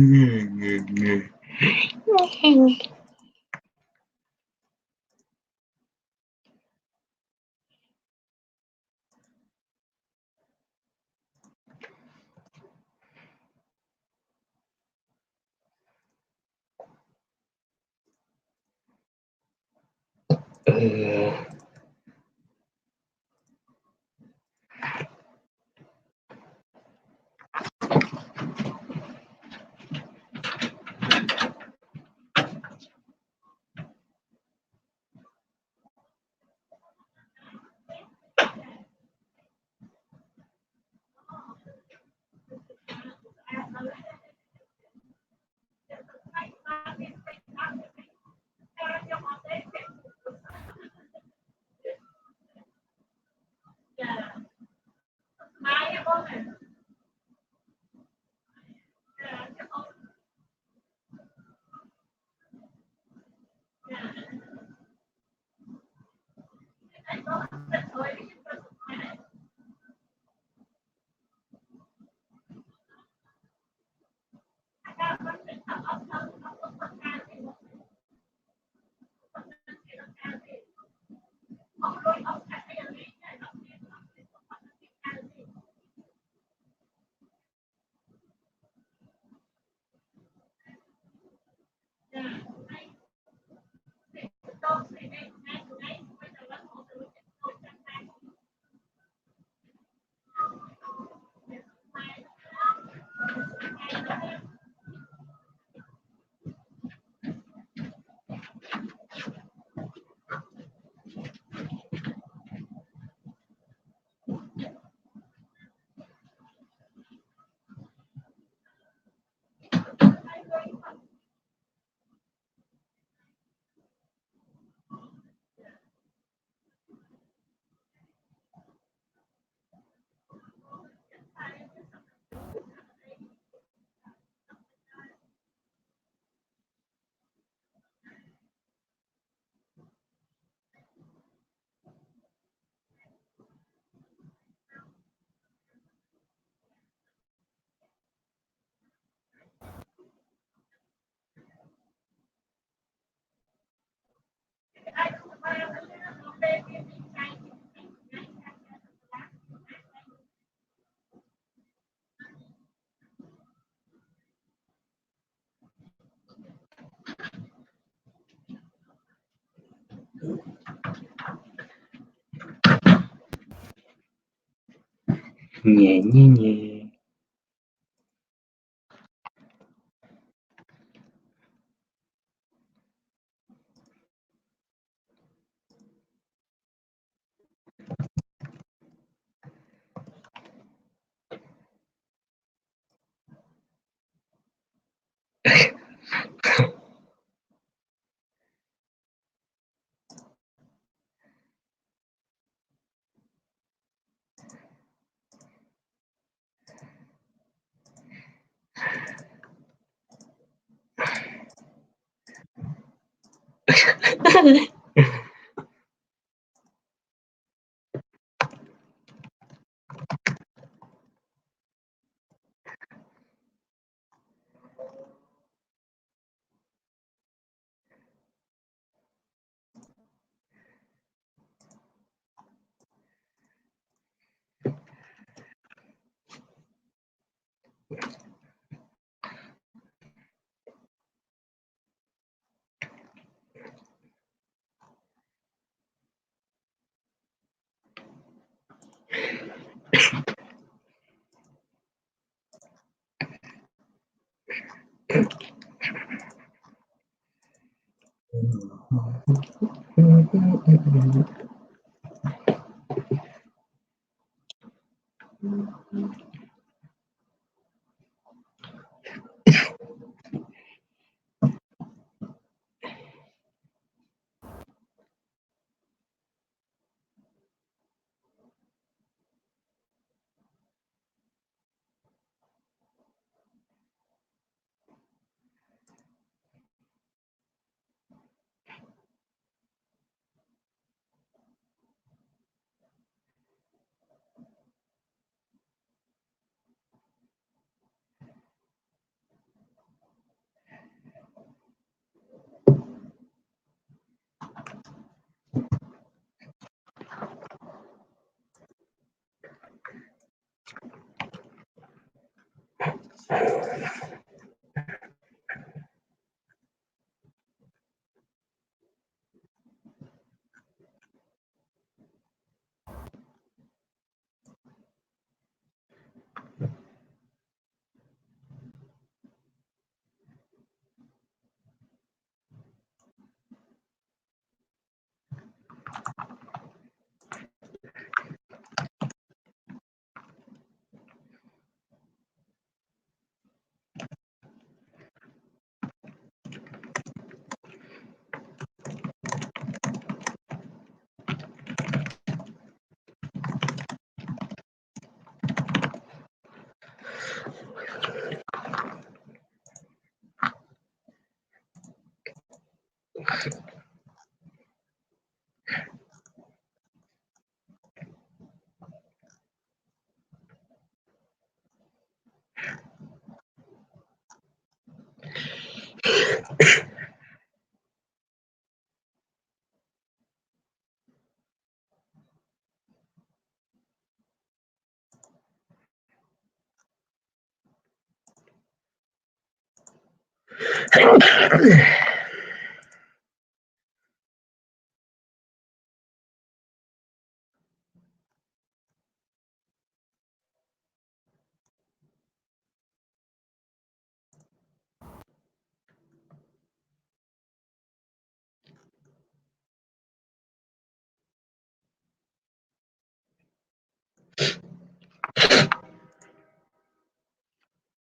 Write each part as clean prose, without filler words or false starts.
Nie, nie, nie.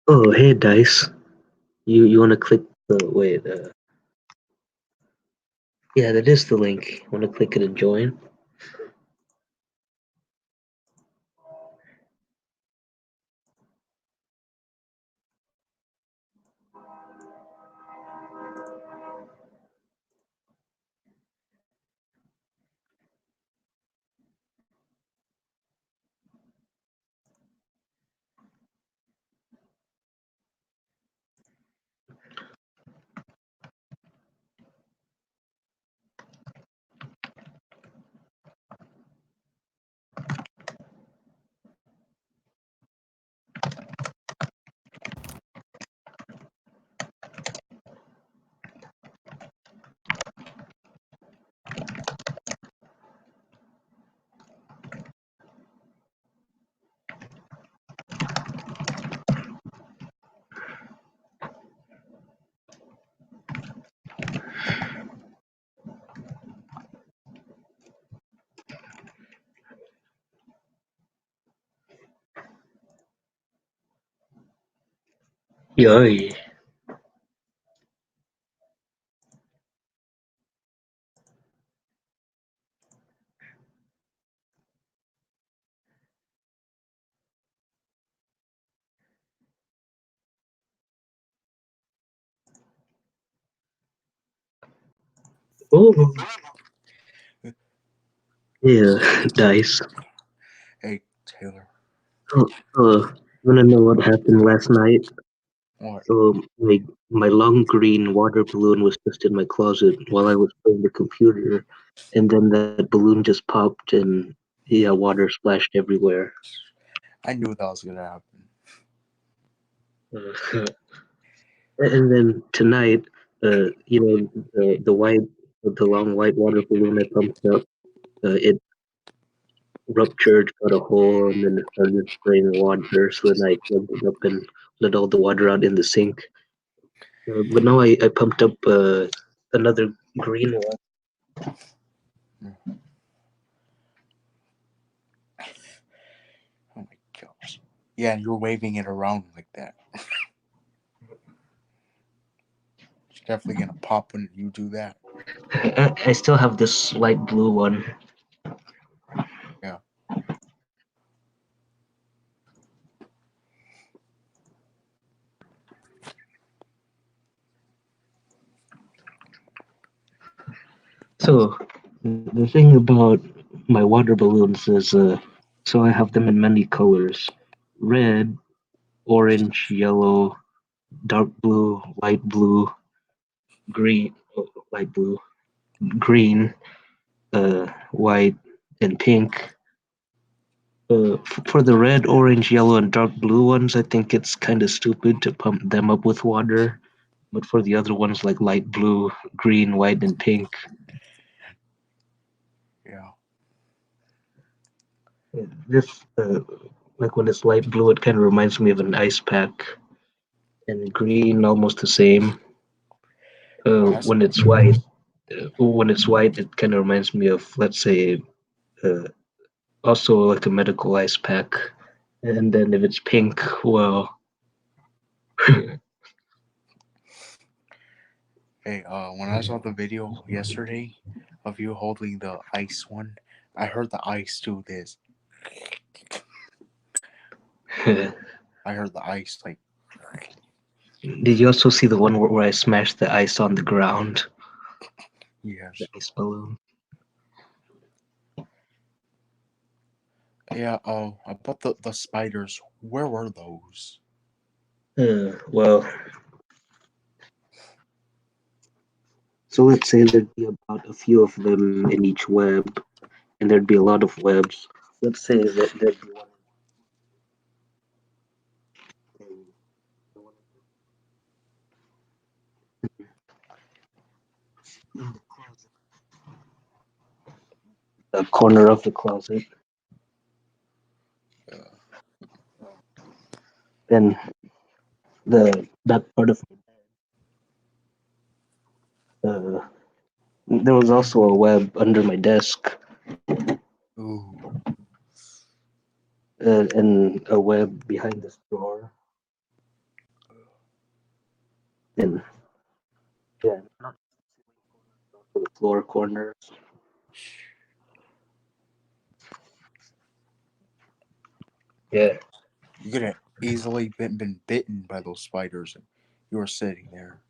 Oh, hey, Dice. You want to click the wait? Yeah, that is the link. Want to click it and join? Yoi. Oh, yeah, Dice. Hey, Taylor. Oh, wanna know what happened last night? What? So my long green water balloon was just in my closet while I was playing the computer, and then that balloon just popped and yeah, water splashed everywhere. I knew that was gonna happen. Uh, and then tonight, the white, the long white water balloon I pumped up, it ruptured, got a hole, and then it started spraying water. So then I plugged it up and let all the water out in the sink. But now I pumped up another green one. Mm. Oh my gosh. Yeah, and you're waving it around like that. It's definitely gonna pop when you do that. I still have this light blue one. Yeah. So the thing about my water balloons is, so I have them in many colors: red, orange, yellow, dark blue, light blue, green, light blue, green, white, and pink. For the red, orange, yellow, and dark blue ones, I think it's kind of stupid to pump them up with water. But for the other ones, like light blue, green, white, and pink, Yeah. this like when it's light blue, it kind of reminds me of an ice pack, and green almost the same. Well, that's When it's white, it kind of reminds me of, let's say, uh, also like a medical ice pack. And then if it's pink, well, hey. When I saw the video yesterday of you holding the ice one, I heard the ice do this. I heard the ice like did you also see the one where I smashed the ice on the ground? The yes. ice balloon. Yeah. Oh, about the spiders. Where were those? Well, so let's say there'd be about a few of them in each web, and there'd be a lot of webs. Let's say that there'd be in the corner of the closet, Uh, then the that part of uh, there was also a web under my desk, ooh. and a web behind this drawer, and yeah, not for the floor corners. Yeah, You could have easily been bitten by those spiders, and you were sitting there.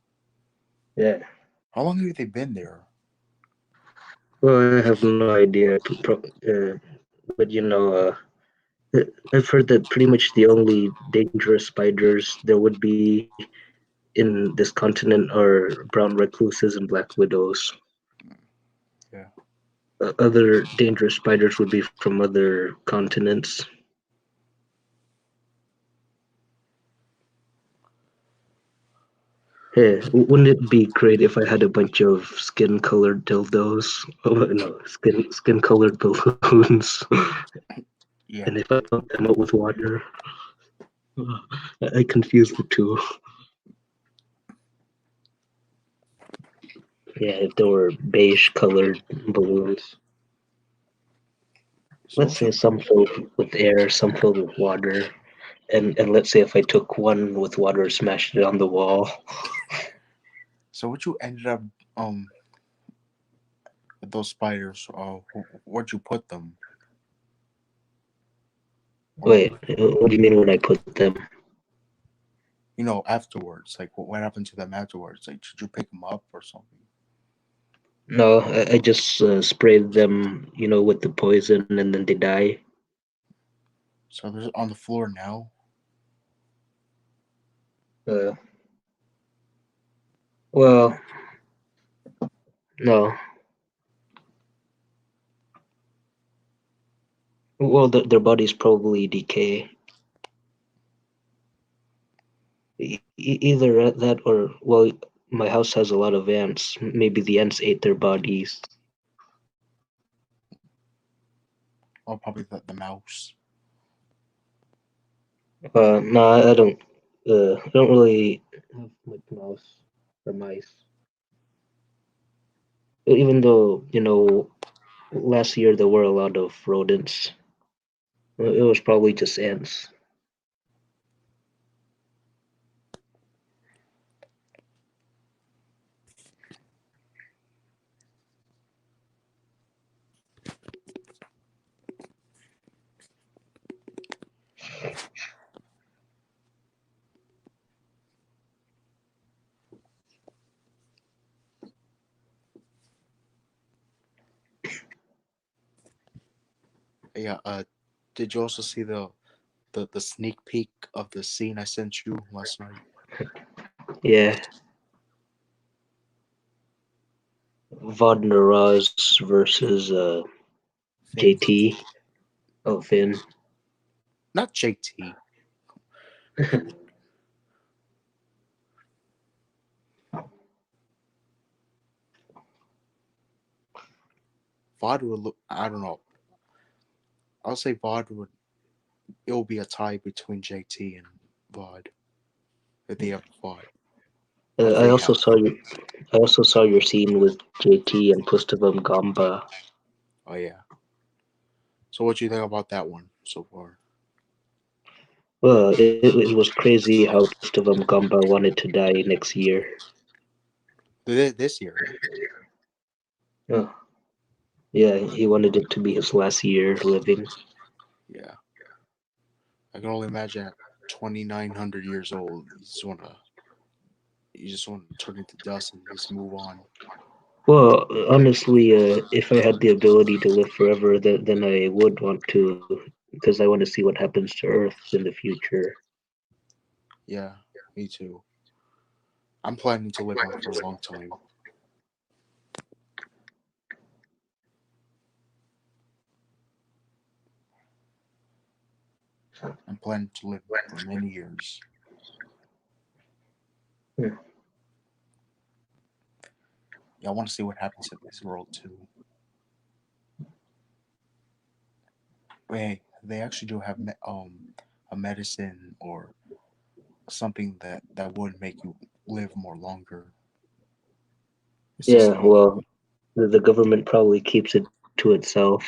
yeah. How long have they been there? Well, I have no idea, but I've heard that pretty much the only dangerous spiders there would be in this continent are brown recluses and black widows. Yeah. Other dangerous spiders would be from other continents. Yeah, wouldn't it be great if I had a bunch of skin-colored dildos? Oh no, skin-colored balloons, and Yeah. if I pumped them up with water, I confuse the two. Yeah, if there were beige-colored balloons. So Let's what you say some filled with air, some filled with water, and let's say if I took one with water, smashed it on the wall. so what you ended up with those spiders? Where'd you put them? Or Wait, what do you mean when I put them? afterwards? Like what happened to them afterwards? Like did you pick them up or something? No, I just sprayed them, with the poison, and then they die. So they're on the floor now. Uh, well, no. Well, their bodies probably decay. Either that or, well, my house has a lot of ants. Maybe the ants ate their bodies. Or probably the mouse. No, I don't. I don't really have like mouse or mice. Even though last year there were a lot of rodents. It was probably just ants. Yeah. Did you also see the sneak peek of the scene I sent you last night? Yeah, Vodner Ross versus Finn. JT. Oh, Finn. Not JT. VOD would look. I don't know. I'll say VOD would. It will be a tie between JT and VOD if they ever fought or if I they also have. saw you. I also saw your scene with JT and Pustavam Gamba. Oh yeah. So what do you think about that one so far? Well, it was crazy how Pustavam Gamba wanted to die next year. This year, Oh, yeah, he wanted it to be his last year living. yeah. I can only imagine at 2,900 years old, you just want to turn into dust and just move on. Well, honestly, if I had the ability to live forever, then I would want to, because I want to see what happens to Earth in the future. Yeah, me too. I'm planning to live on for a long time. I'm planning to live for many years. Hmm. Yeah, I want to see what happens in this world too. Hey, they actually do have a medicine or something that would make you live more longer. It's just Yeah, well, the government probably keeps it to itself.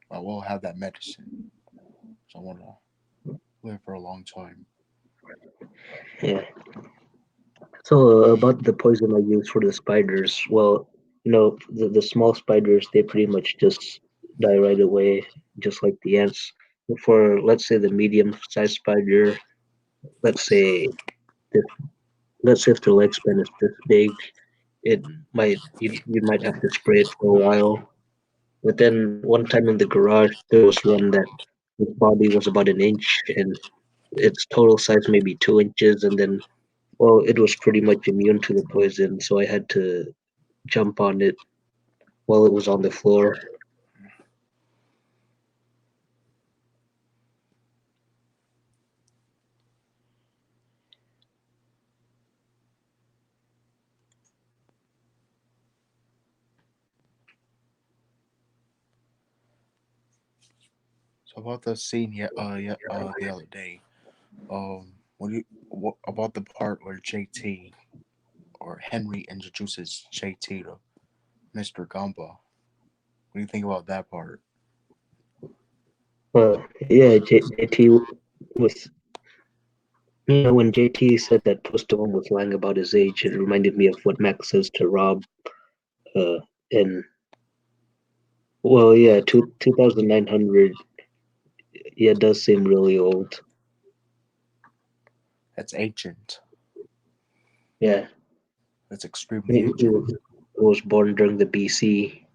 I will have that medicine, so I want to live for a long time. Yeah. So about the poison I use for the spiders, well, the small spiders, they pretty much just die right away, just like the ants. For let's say the medium-sized spider, let's say if let's say if their lifespan is this big, it you might have to spray it for a while. But then one time in the garage, there was one that his body was about an inch and its total size maybe 2 inches, and then well, it was pretty much immune to the poison, so I had to jump on it while it was on the floor. So about the scene the other day, what about the part where JT or Henry introduces JT to Mr. Gamba? What do you think about that part? Yeah, JT was when JT said that Postone was lying about his age, it reminded me of what Max says to Rob. And well, yeah, 2,900. Yeah, it does seem really old. That's ancient. Yeah, That's extremely he ancient. was born during the BC.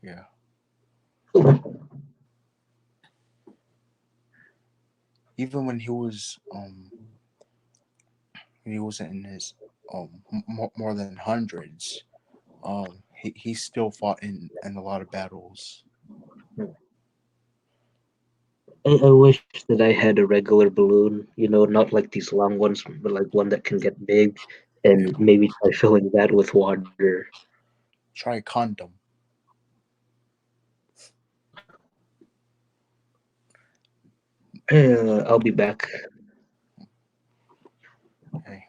Yeah. Even when he was in his more than hundreds, he still fought in a lot of battles. I wish that I had a regular balloon, not like these long ones, but like one that can get big, and maybe try filling that with water. Try a condom. I'll be back. Okay.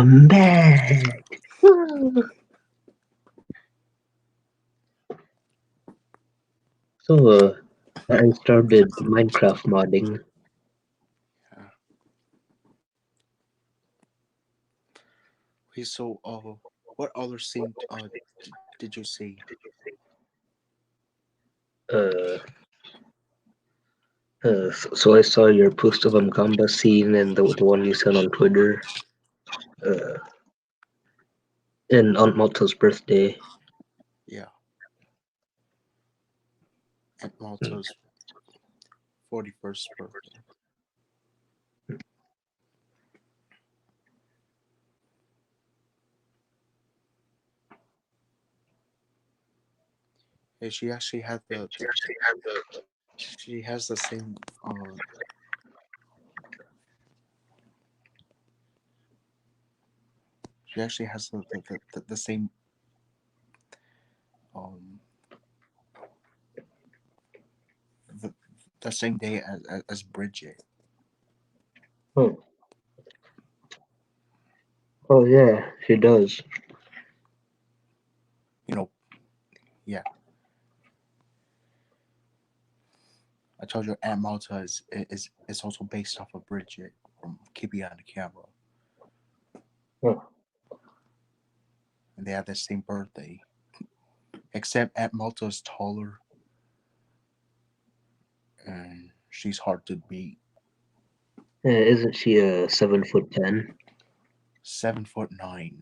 I'm back. Woo. So, I started Minecraft modding. Yeah. Okay, so what other scene did you see? Uh, so I saw your post of Mkamba scene and the one you sent on Twitter. Uh, and on Malto's birthday. Yeah, Aunt Malta's 41st birthday. Yeah, she actually had she has the same she actually has the same um the, the same day as Bridget. Oh, oh yeah, she does. You know, yeah. I told you Aunt Malta is also based off of Bridget from Keeping on the Camera, Oh, and they have the same birthday. Except Aunt Malta is taller and she's hard to beat. isn't she a 7'10"? 7'9".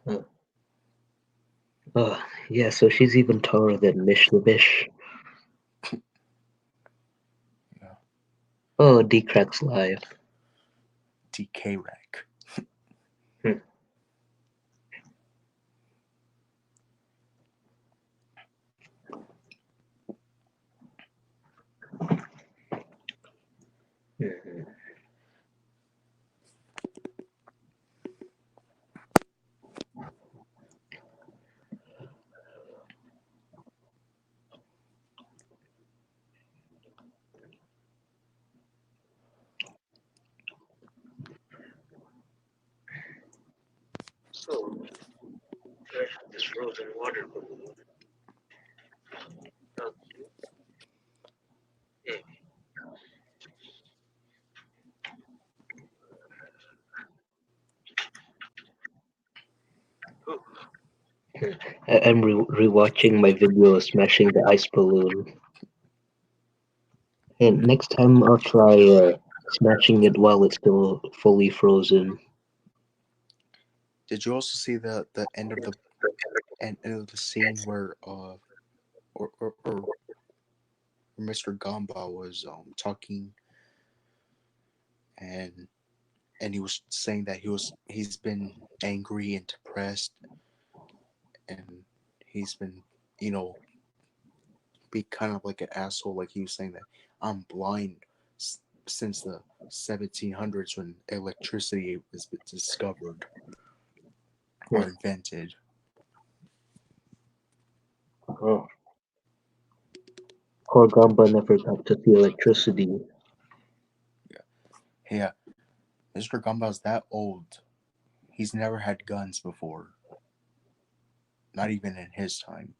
Oh, oh, yeah. So she's even taller than Mish the Bish. Yeah, Oh, D-Crack's live. TK Rack. Hmm, hmm. So I have this frozen water balloon. Oh, yeah. I'm rewatching my video of smashing the ice balloon. And next time I'll try smashing it while it's still fully frozen. Did you also see the end of the scene where or Mr. Gamba was talking and he was saying that he's been angry and depressed and he's been you know be kind of like an asshole, like he was saying that I'm blind since the 1700s when electricity was discovered Hmm. or invented. Oh, poor Gamba never got to see electricity. Yeah, Mr. Gumba's that old. He's never had guns before, not even in his time.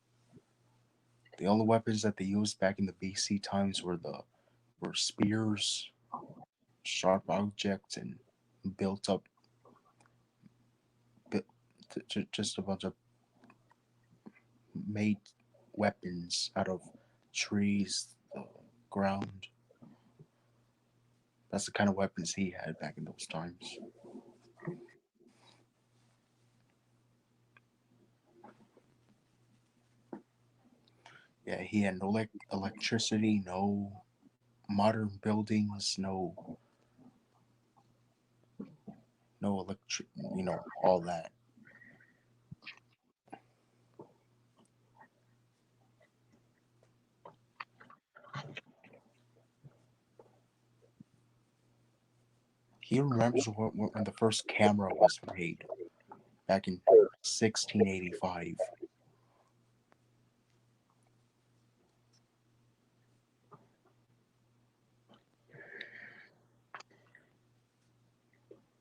The only weapons that they used back in the BC times were spears, sharp objects, and built up just a bunch of made weapons out of trees, the ground. That's the kind of weapons he had back in those times. Yeah, he had no electricity, no modern buildings, no electric, all that. He remembers when the first camera was made back in 1685.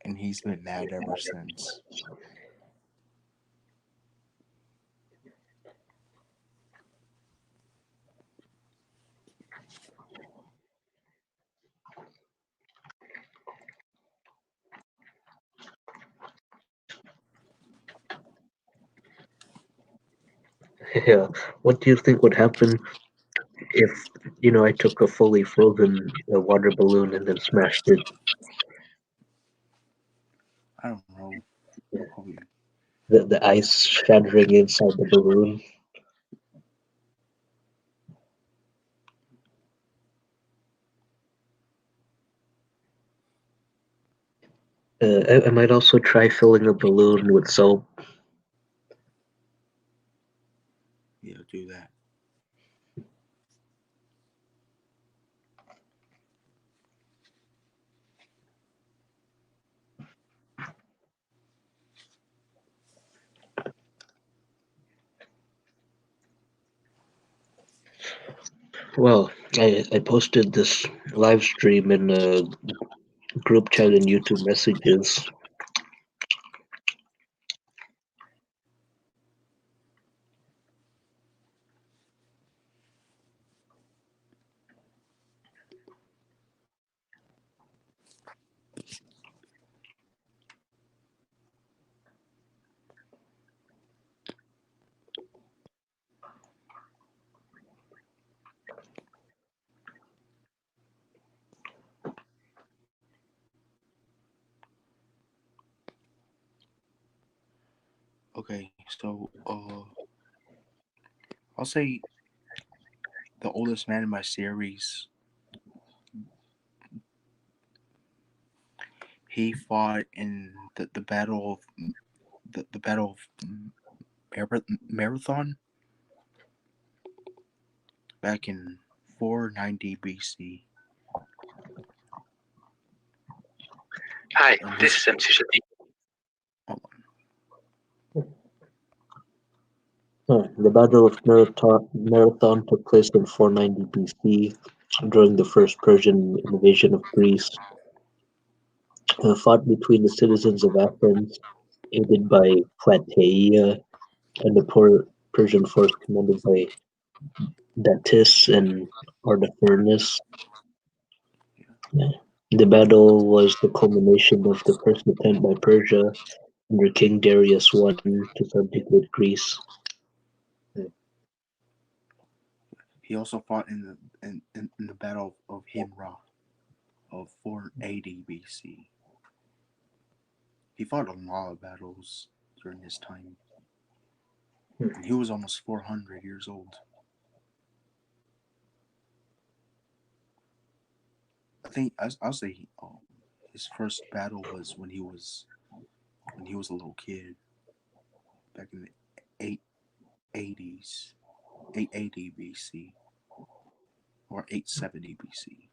and he's been mad ever since. Yeah. What do you think would happen if, I took a fully frozen water balloon and then smashed it? I don't know. Probably. The ice shattering inside the balloon. I might also try filling a balloon with soap. Yeah, do that. Well, I posted this live stream in a group chat and YouTube messages. Okay, so I'll say the oldest man in my series. He fought in the battle of the battle of Marathon back in 490 BC. Hi, And this his is MC Shadi. oh, The Battle of Marathon took place in 490 BC during the first Persian invasion of Greece, fought between the citizens of Athens, aided by Plataea, and the Persian force commanded by Datis and Artaphernus. Yeah. The battle was the culmination of the first attempt by Persia under King Darius I to subjugate Greece. he also fought in the battle of Himra of 480 BC. He fought a lot of battles during his time, and he was almost 400 years old. I think I'll say his first battle was when he was a little kid back in the 880s, 880 BC or 870 BC.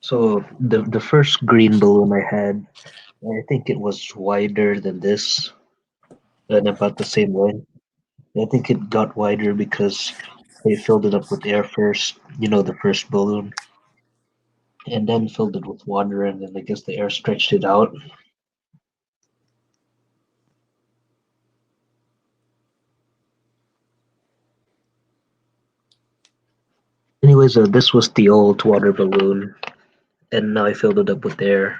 So the first green balloon I had, I think it was wider than this and about the same length. I think it got wider because they filled it up with air first, the first balloon, and then filled it with water, and then I guess the air stretched it out. Anyways, this was the old water balloon, and now I filled it up with air.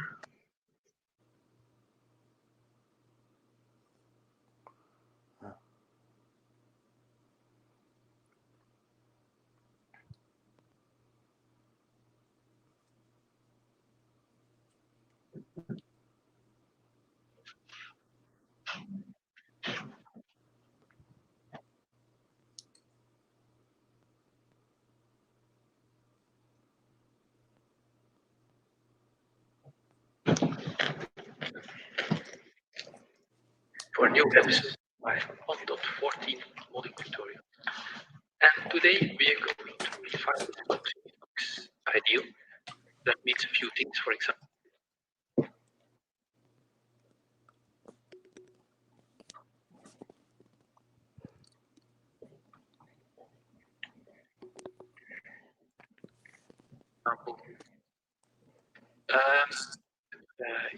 For a new episode by 1.14 modding tutorial. And today we are going to refine what looks ideal. That means a few things, for example.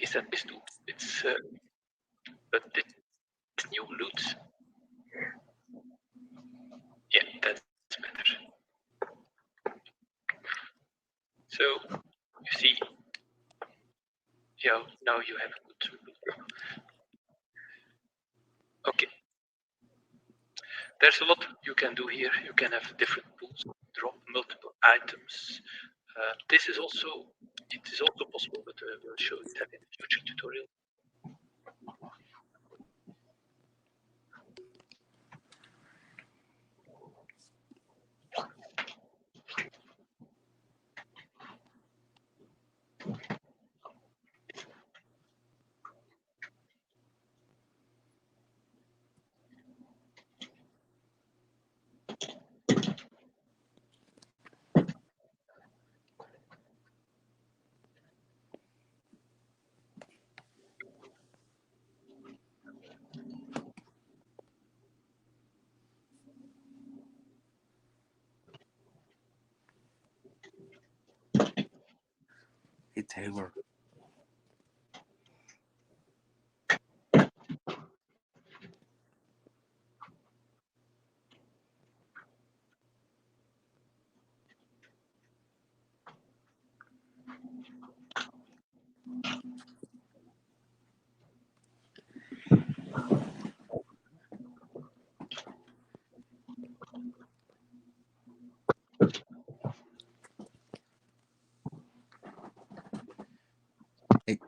Is that this too? It's but it's new loot. Yeah, that's better. So you see, yeah, now you have a good loot. Okay. There's a lot you can do here. You can have different pools, drop multiple items. This is also possible, but we'll show you that in a future tutorial. Hey Taylor. Hey.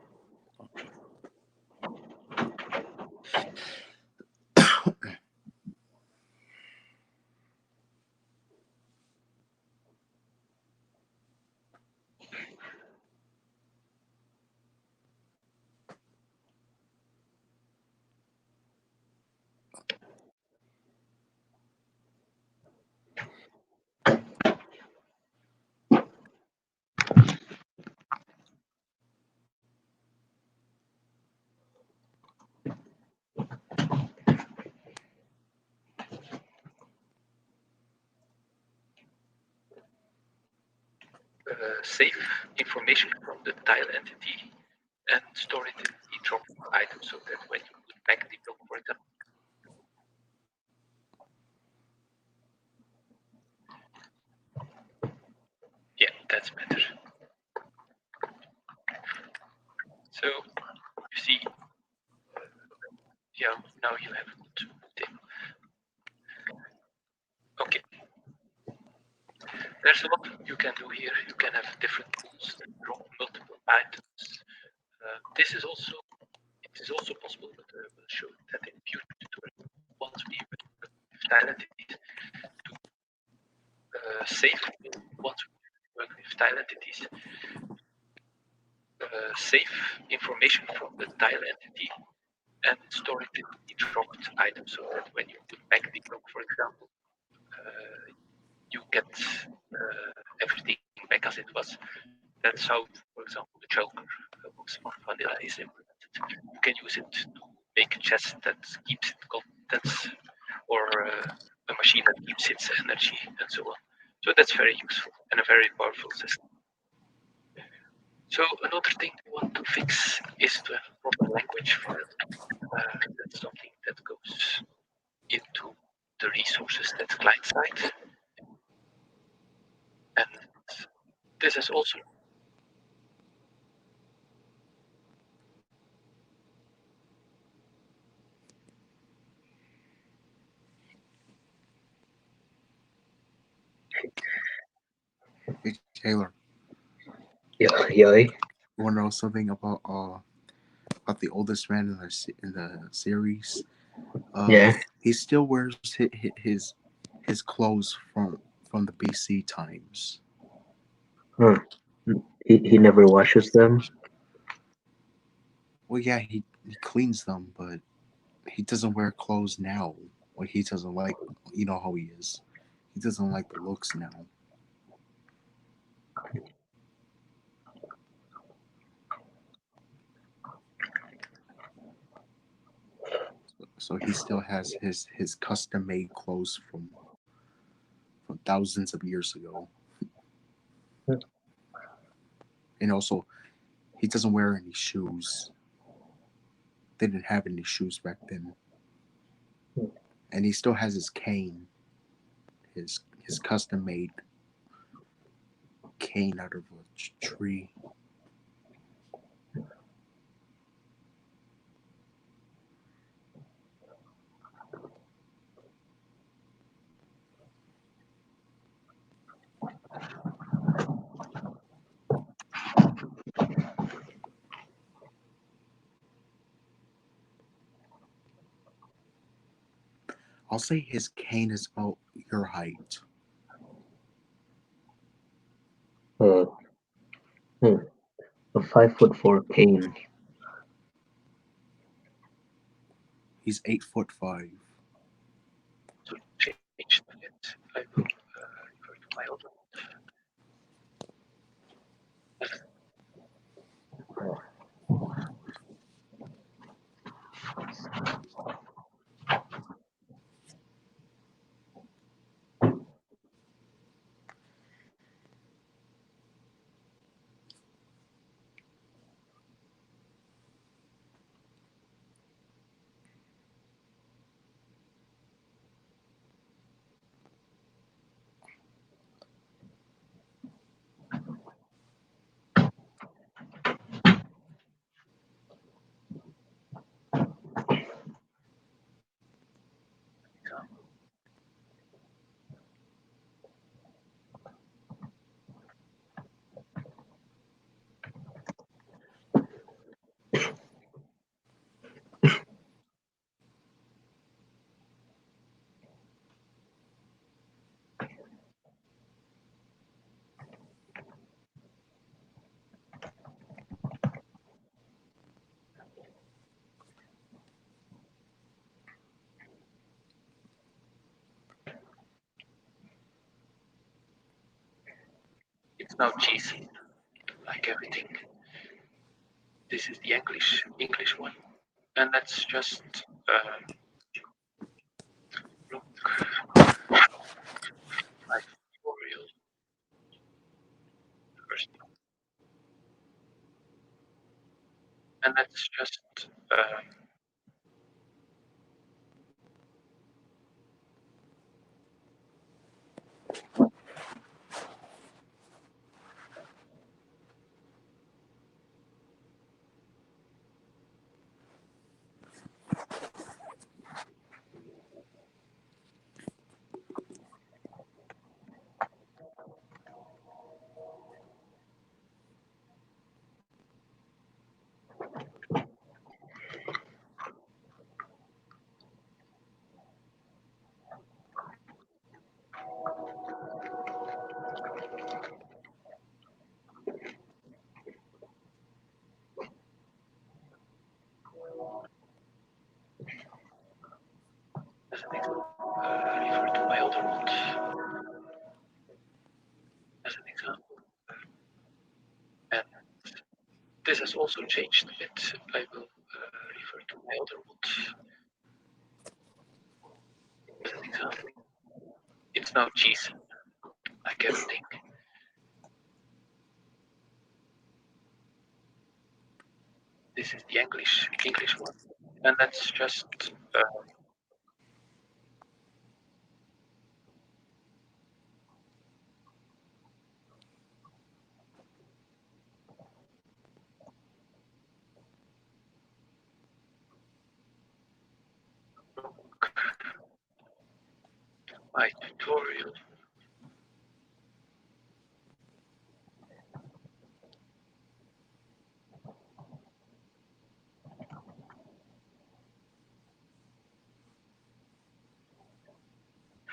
Save information from the tile entity and store it in the drop item so that when you put back the block, for example. Yeah, that's better. So you see, yeah, now you have a good table. Okay. There's a lot you can do here. You can have different pools that drop multiple items. This is also possible, but we'll show that in future tutorial. Once we tile entities to save, once we work with tile entities, save information from the tile entity and store it in the dropped item so that when you put back the block, for example, you get everything back as it was. That's how, for example, the choker box on vanilla is implemented. You can use it to make a chest that keeps its contents, or a machine that keeps its energy, and so on. So that's very useful and a very powerful system. So another thing we want to fix is to have a proper language file. That's something that goes into the resources that's client side. And this is also Hey Taylor, Yeah, yeah, you want to know something about the oldest man in in the series? yeah. He still wears his clothes from the BC times. Huh. He never washes them. Well, yeah, he cleans them, but he doesn't wear clothes now. Like he doesn't like, you know how he is. He doesn't like the looks now. So he still has his custom made clothes from thousands of years ago. And also, he doesn't wear any shoes. They didn't have any shoes back then. And he still has his cane, his custom made cane out of a tree. I'll say his cane is about your height. Uh, hmm. A 5'4" cane. He's 8'5". To change it, I will refer to my other. It's now cheese, like everything. This is the English one, and let's just look like tutorial first, and let's just as an example refer to my other ones as an example, and this has also changed a bit. I will refer to my other ones as an example. It's now cheese, like everything. This is the English one, and let's just look my tutorial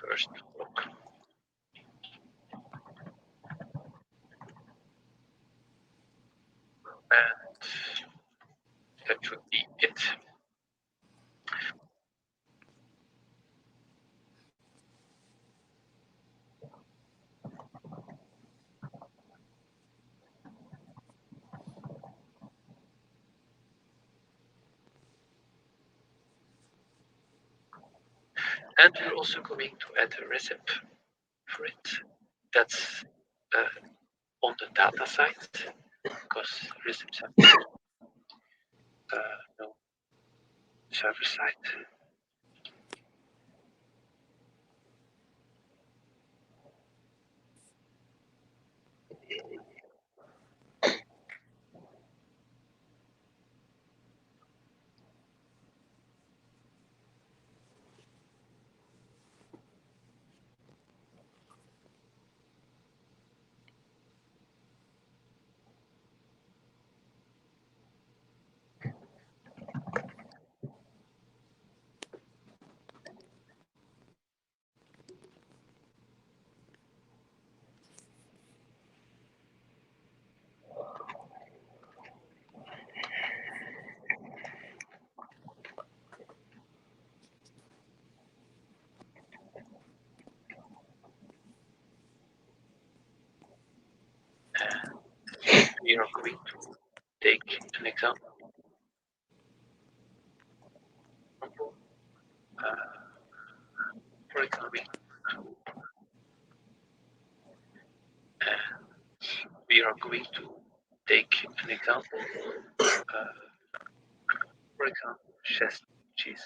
first block. And that should be it. And we're also going to add a recipe for it. That's on the data side, because recipes have no server side. We are going to take an example. For example, we are going to take an example. For example, chest cheese.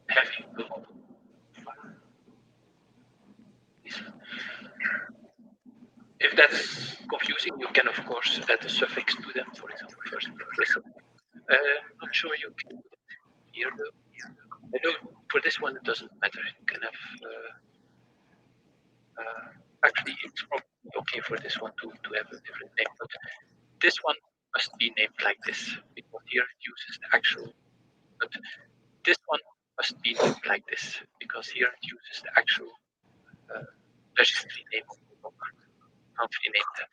Having the model. If that's confusing, you can of course add a suffix to them. For example, first recipe. I'm not sure you can do it here though. I know for this one it doesn't matter. You can have actually it's probably okay for this one to have a different name, but this one must be named like this because here it uses the actual. But this one must be named like this because here it uses the actual registry name of the block. Can't rename that.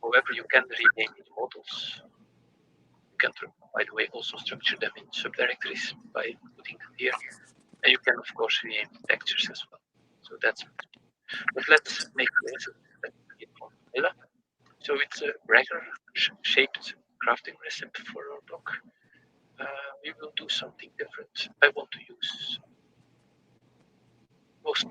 However, you can rename the models. You can, by the way, also structure them in subdirectories by putting them here. And you can, of course, rename the textures as well. So that's. But let's make this on vanilla. So it's a regular shaped crafting recipe for our block. We will do something different. I want to use most.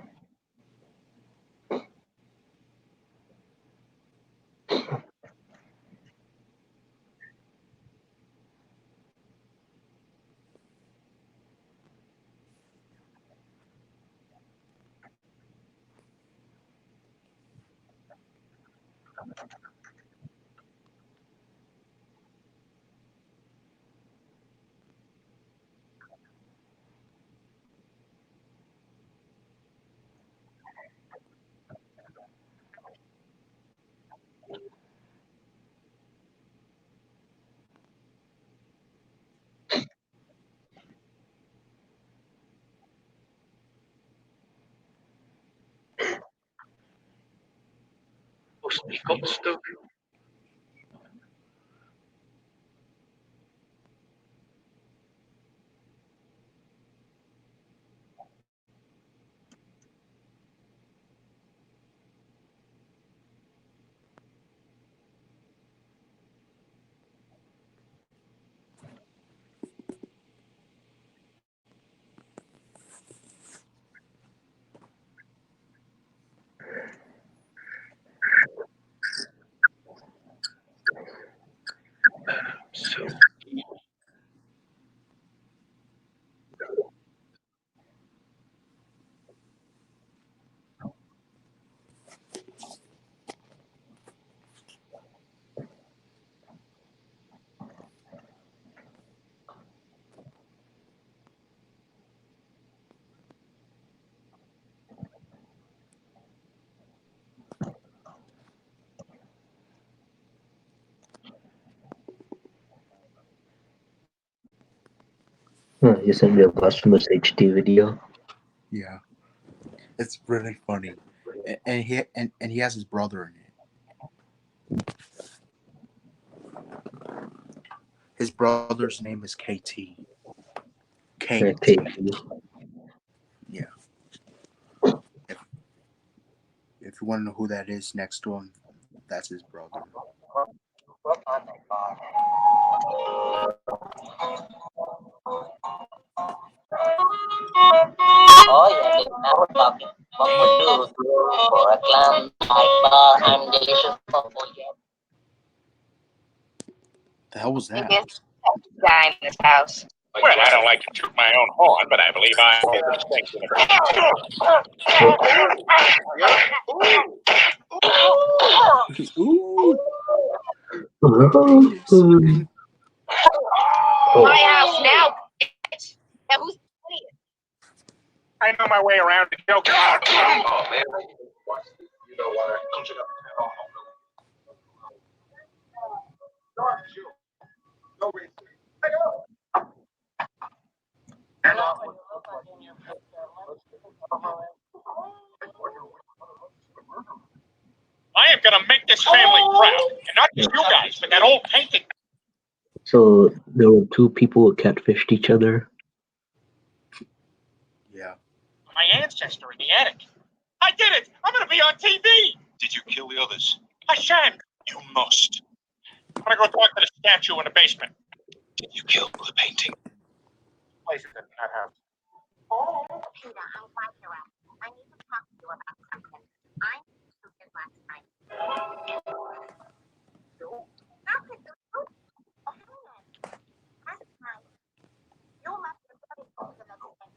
Mostly cobblestone. You sent me a Blasphemous HD video. Yeah, it's really funny, and he has his brother in it. His brother's name is KT. Take KT. Yeah. If if you want to know who that is next to him, that's his brother. Oh yeah, now we're talking what we do for a clan like I'm delicious for you. The hell was that? Biggest guy in this house. Well, I don't like to toot my own horn, but I believe I hold the strength in the Ooh. My house now, bitch. Now who's playing? I know my way around the joke. I am going to make this family proud, and not just you guys, but that old painting. So there were two people who catfished each other. Yeah. My ancestor in the attic. I did it! I'm going to be on TV! Did you kill the others? I shan't. You must. I'm going to go talk to the statue in the basement. Did you kill the painting? Places in that house. Peter, I'm Wazira. I need to talk to you about something. I'm stupid last night. How could you do it? Last night, you left your body in the sink.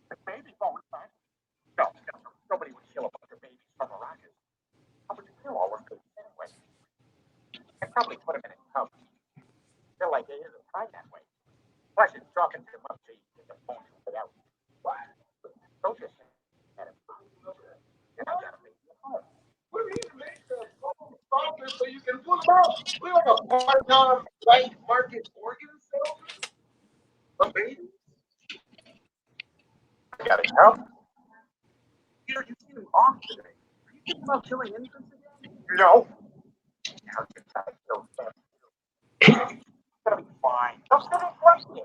The baby phone, man. No, nobody would kill a bunch of babies from a rocket. How would you kill all of them anyway? I'd probably put them in a tub. Feel like it isn't tried that way. Plus, it's talking too much, so you get the phone and put out. Don't just at him. You're not gonna make it home. What do you mean to make the phone softer so you can pull them out? We're like a part-time white market organ salesman? A baby? I gotta help. Peter, you seem off today. Are you thinking about killing infants again? No. Now you're trying to kill them. It's gonna be fine. They'll still be plenty.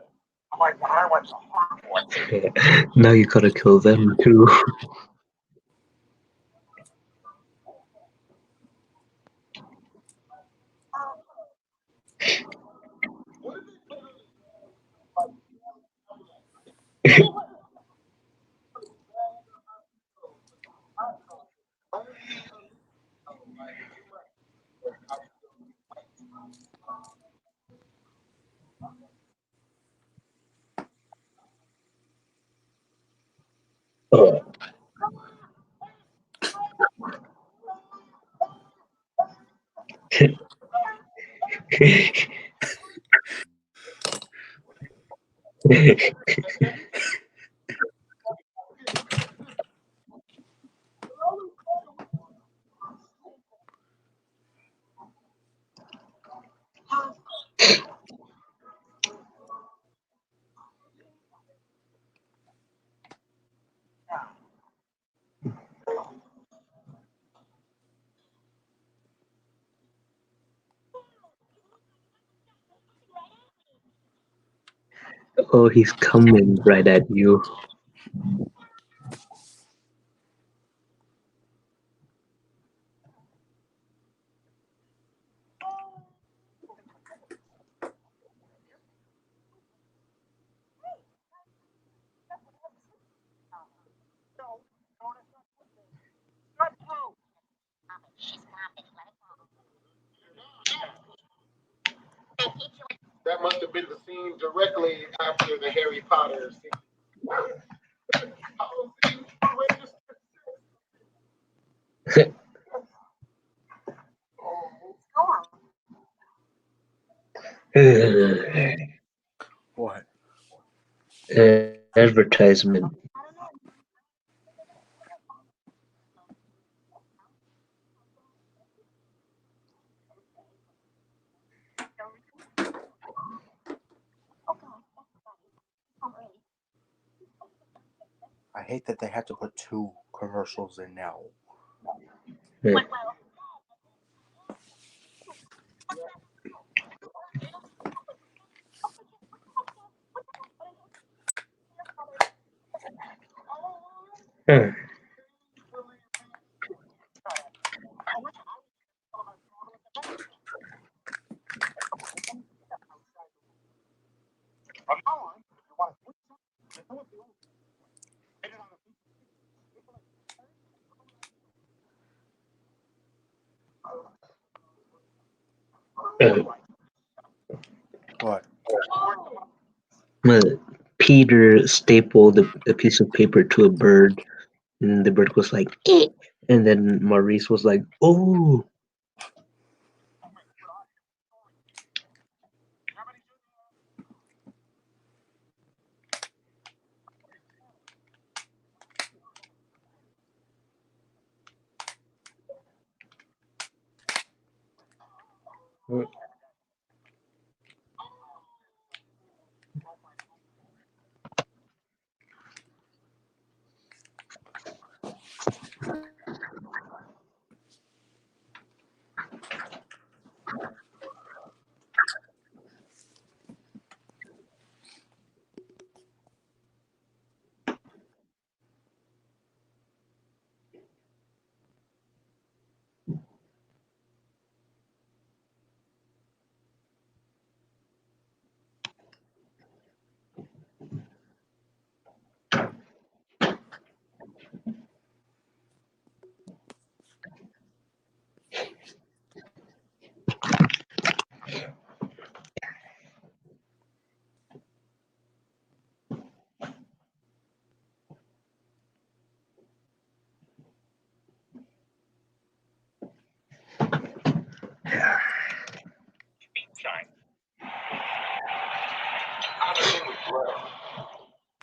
I'm like, when I went to Hogwarts. Now you gotta kill them too. Oh. Oh, he's coming right at you. That must have been the scene directly after the Harry Potter scene. Oh What? Advertisement. I hate that they have to put 2 commercials in now. Yeah. Huh. From now on, you want to What? Peter stapled a piece of paper to a bird, and the bird was like, "Eh." And then Maurice was like, "Oh."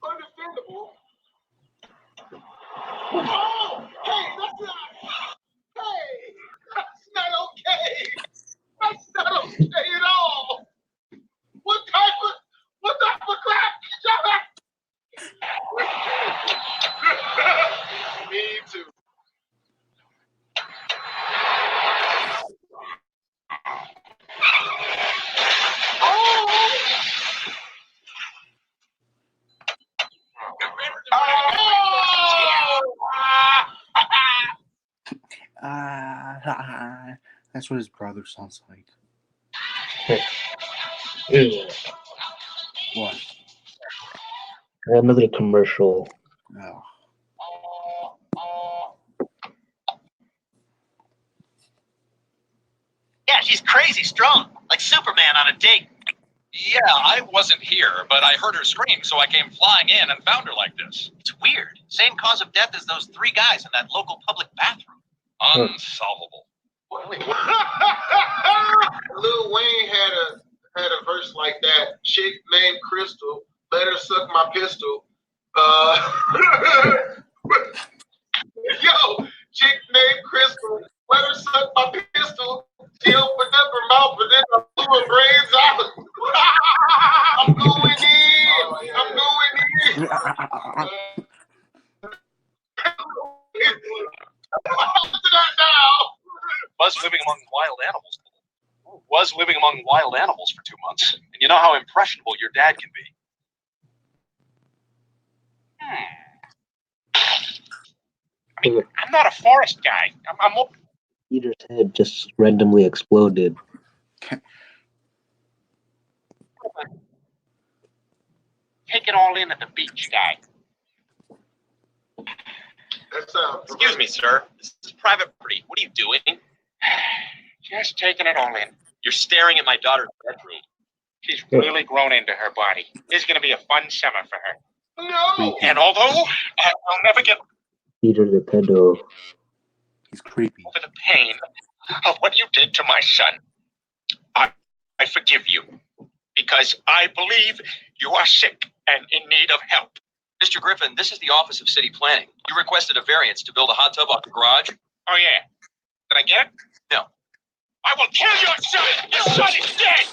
Understandable. Oh, hey, that's not okay. That's not okay at all. What type of crap? Shut up. Me too. That's what his brother sounds like. What? Another commercial. Oh. Yeah, she's crazy strong, like Superman on a date. Yeah, I wasn't here, but I heard her scream, so I came flying in and found her like this. It's weird. Same cause of death as those 3 guys in that local public bathroom. Unsolvable. Lil Wayne had a verse like that. Chick named Crystal, let her suck my pistol. Yo, chick named Crystal, let her suck my pistol. She opened up her mouth, but then I blew her brains out. I'm going in. I'm going in. Was living among wild animals. Was living among wild animals for 2 months. And you know how impressionable your dad can be. I mean, I'm not a forest guy. I'm Peter's head just randomly exploded. take it all in at the beach, guy. That sounds. Excuse me, sir. This is private property. What are you doing? Just taking it all in. You're staring at my daughter's bedroom. She's really grown into her body. This is going to be a fun summer for her. No. And although I'll never get Peter the pedo. He's creepy. over the pain of what you did to my son, I I forgive you because I believe you are sick and in need of help. Mr. Griffin, this is the Office of City Planning. You requested a variance to build a hot tub off the garage? Oh, yeah. Did I get it? No. I will kill your son! Your son is dead!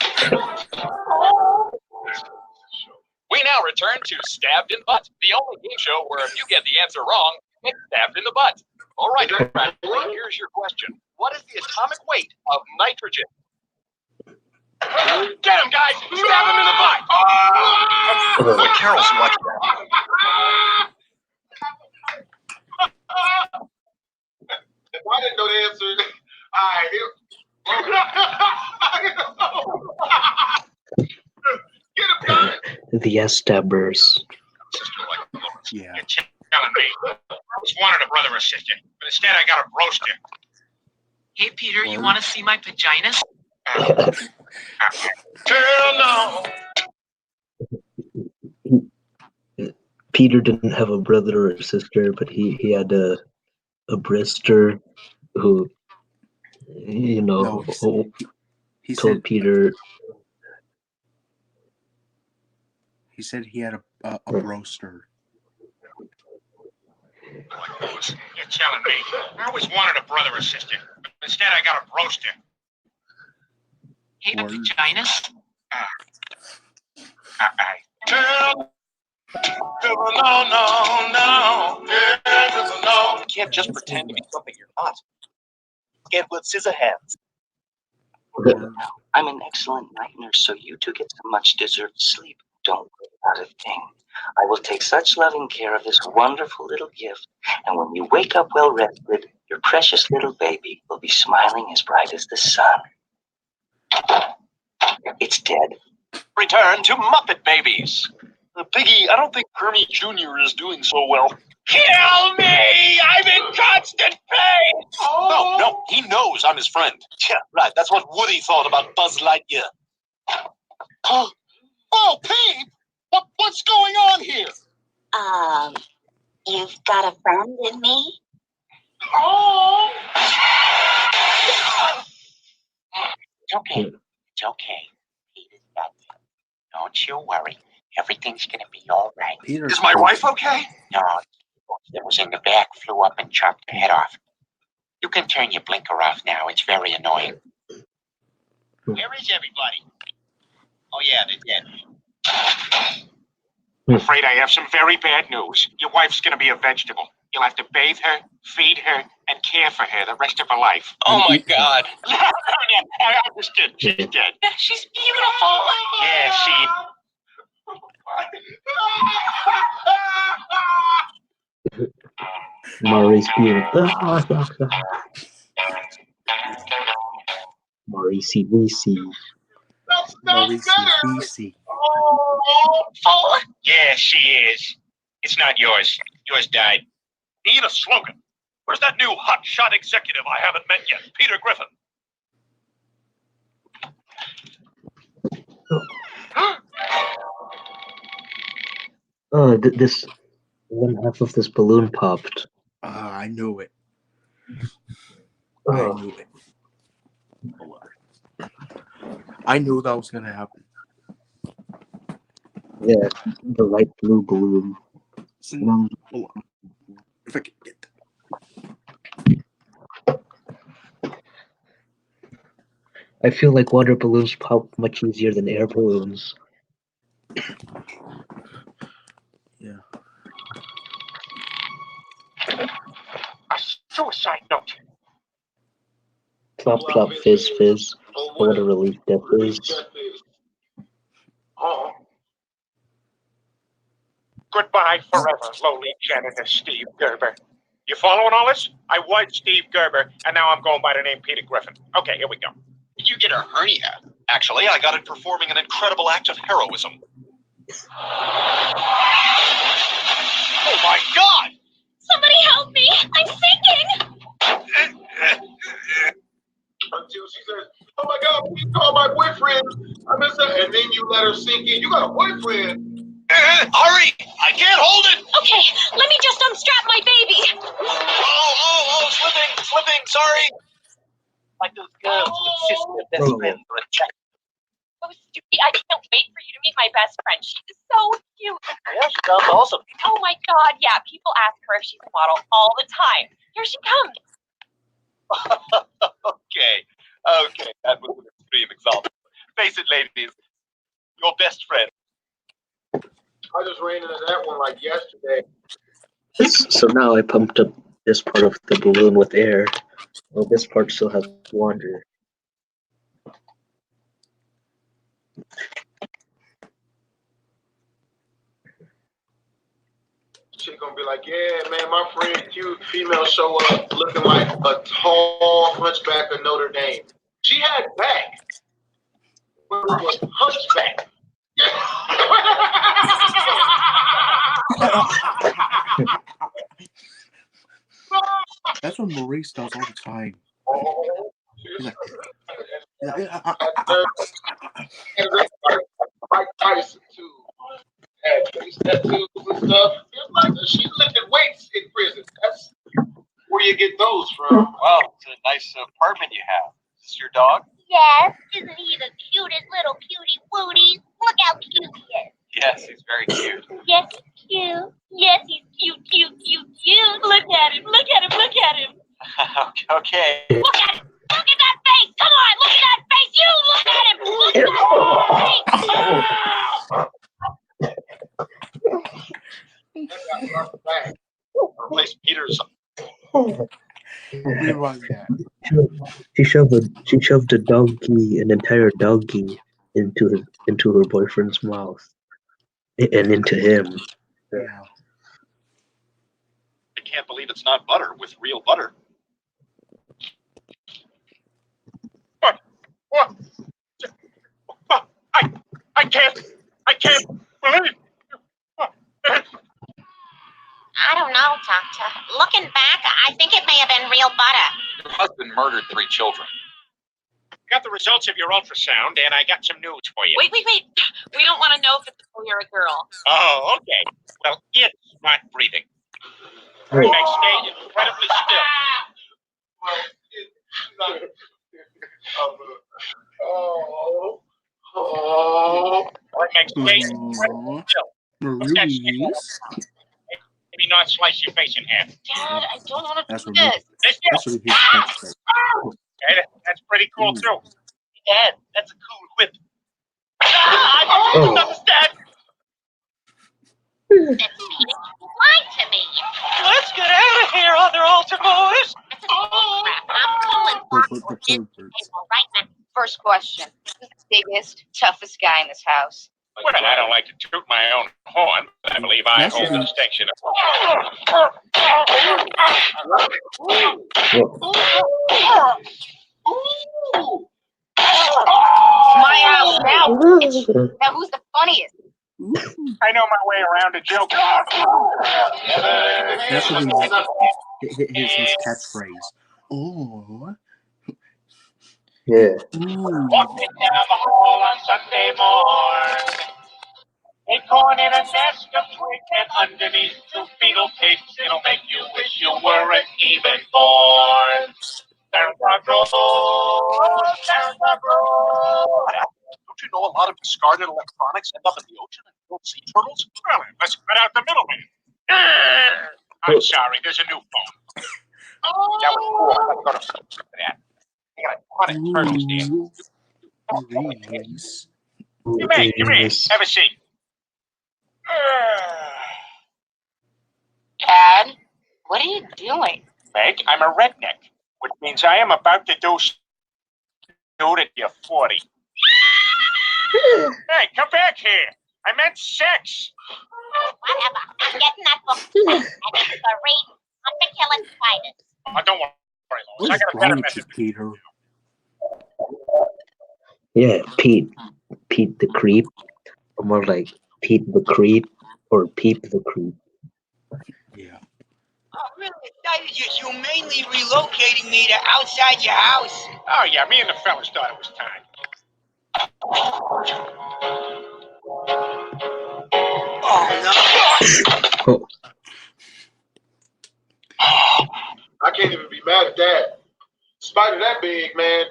We now return to Stabbed in Butt, the only game show where if you get the answer wrong, you get stabbed in the butt. All right, Bradley, here's your question. What is the atomic weight of nitrogen? Get him, guys! Stab him in the butt! Boy, Carol's watching that. If I didn't know the answer, get him, guys! The S-stabbers. Yeah. You're telling me. I was wanted a brother or sister, but instead I got a roaster. Hey, Peter, you want to see my vaginas? Hell no! Peter didn't have a brother or a sister, but he had a brister who, you know, No, he told said Peter. he said he had a broster. You're telling me. I always wanted a brother or sister, but instead I got a roaster. Hey, my vaginas? No. You can't just pretend to be something you're not. Get with scissor hands. I'm an excellent night nurse, so you two get some much-deserved sleep. Don't worry about a thing. I will take such loving care of this wonderful little gift, and when you wake up well-rested, your precious little baby will be smiling as bright as the sun. It's dead. Return to Muppet Babies. Piggy, I don't think Kermie Jr. is doing so well. Kill me! I'm in constant pain! No, he knows I'm his friend. Yeah, right. That's what Woody thought about Buzz Lightyear. Oh, Pete! What's going on here? You've got a friend in me? Oh! It's okay. It's okay. Peter's got you. Don't you worry. Everything's gonna be all right. Peter's Is my wife okay? No, that was in the back flew up and chopped her head off. You can turn your blinker off now. It's very annoying. Where is everybody? Oh, yeah, they're dead. Hmm. I'm afraid I have some very bad news. Your wife's gonna be a vegetable. You'll have to bathe her, feed her, and care for her the rest of her life. Oh my God. I'm just kidding. She's dead. She's beautiful. Yeah, she... Maurice beautiful. Maurice BC. That's Maurice better! BC. Oh, yeah, she is. It's not yours. Yours died. Need a slogan. Where's that new hotshot executive I haven't met yet? Peter Griffin. Oh, this one half of this balloon popped. I knew it. Oh. I knew it. I knew that was gonna happen. Yeah, the light blue balloon. Hold on. If I can get that. I feel like water balloons pop much easier than air balloons. Yeah. A suicide note. Plop, plop, fizz, fizz. What a relief that is. Oh. Goodbye forever, lowly janitor Steve Gerber. You following all this? I was Steve Gerber, and now I'm going by the name Peter Griffin. Okay, here we go. Did you get a hernia? Actually, I got it performing an incredible act of heroism. Oh my God! Somebody help me! I'm sinking! Until she says, oh my God, please call my boyfriend. I miss her. And then you let her sink in. You got a boyfriend. Hurry! I can't hold it! Okay, let me just unstrap my baby. Oh, slipping, sorry. Like those girls with sister best friends or a check. I can't wait for you to meet my best friend. She's so cute. Yeah, she sounds awesome. Oh my God, yeah. People ask her if she's a model all the time. Here she comes. Okay, that was an extreme example. Face it, ladies, your best friend. I just ran into that one like yesterday. So now I pumped up this part of the balloon with air. Well, this part still has water. She gonna be like, yeah, man, my friend, cute female show up looking like a tall hunchback of Notre Dame. She had back, but it was hunchback. That's what Maurice does all the time. He's like, Mike Tyson too. Had face tattoos and stuff. It's like she lifted weights in prison. That's where you get those from. Wow, it's a nice apartment you have. Is this your dog? Yes, isn't he the cutest little cutie wootie? Look how cute he is. Yes, he's very cute. Yes, he's cute. Yes, he's cute, cute, cute, cute. Look at him, look at him, look at him. Okay. Look at him. Look at that face. Come on, look at that face. You look at him. Look at that face. Replace Peter's. realize that. She shoved a doggy, an entire doggy, into her boyfriend's mouth, and into him. Yeah. I can't believe it's not butter with real butter. What? I can't believe. I don't know, Doctor. Looking back, I think it may have been real butter. Your husband murdered 3 children. Got the results of your ultrasound, and I got some news for you. Wait. We don't want to know if it's a boy or a girl. Oh, okay. Well, it's not breathing. It may stay incredibly still. Or it may stay incredibly still. Maurice. Maybe not slice your face in half. Dad, I don't want to That's do what this. That's what his catchphrase. Okay, that's pretty cool, too. Dad, that's a cool whip. I don't understand. Then Peter, you lied to me. Let's get out of here, other altar boys. This is crap. I'm pulling For for the this perverts. table right now. First question. Who's the biggest, toughest guy in this house? Well, I don't like to toot my own horn, but I believe I hold the distinction of. My house now, bitch. Now who's the funniest? I know my way around a joke. That's what his catchphrase. Oh. Yeah. Walking down the hall on Sunday morning. A corn in a nest of twigs and underneath 2 fetal pigs. It'll make you wish you weren't even born. Santa Claus. Don't you know a lot of discarded electronics end up in the ocean and kill sea turtles? Well, let's cut out the middleman. I'm sorry, there's a new phone. That was cool. I gotta go to that. I got a ton of turtles, Dan. Maurice. Come in. Have a seat. Dad, what are you doing? Meg, I'm a redneck, which means I am about to do that you're 40. Hey, come back here. I meant sex. Whatever. I'm getting that book. And it's the read on the killing spiders. Oh, don't worry, Lois. What I is got a wrong better with you, message. Peter? Yeah, Pete the creep, or more like Pete the creep, or Peep the creep. Yeah. I'm really excited you're humanely relocating me to outside your house. Oh, yeah, me and the fellas thought it was time. Oh, no. Oh, I can't even be mad at that. Spider that big, man.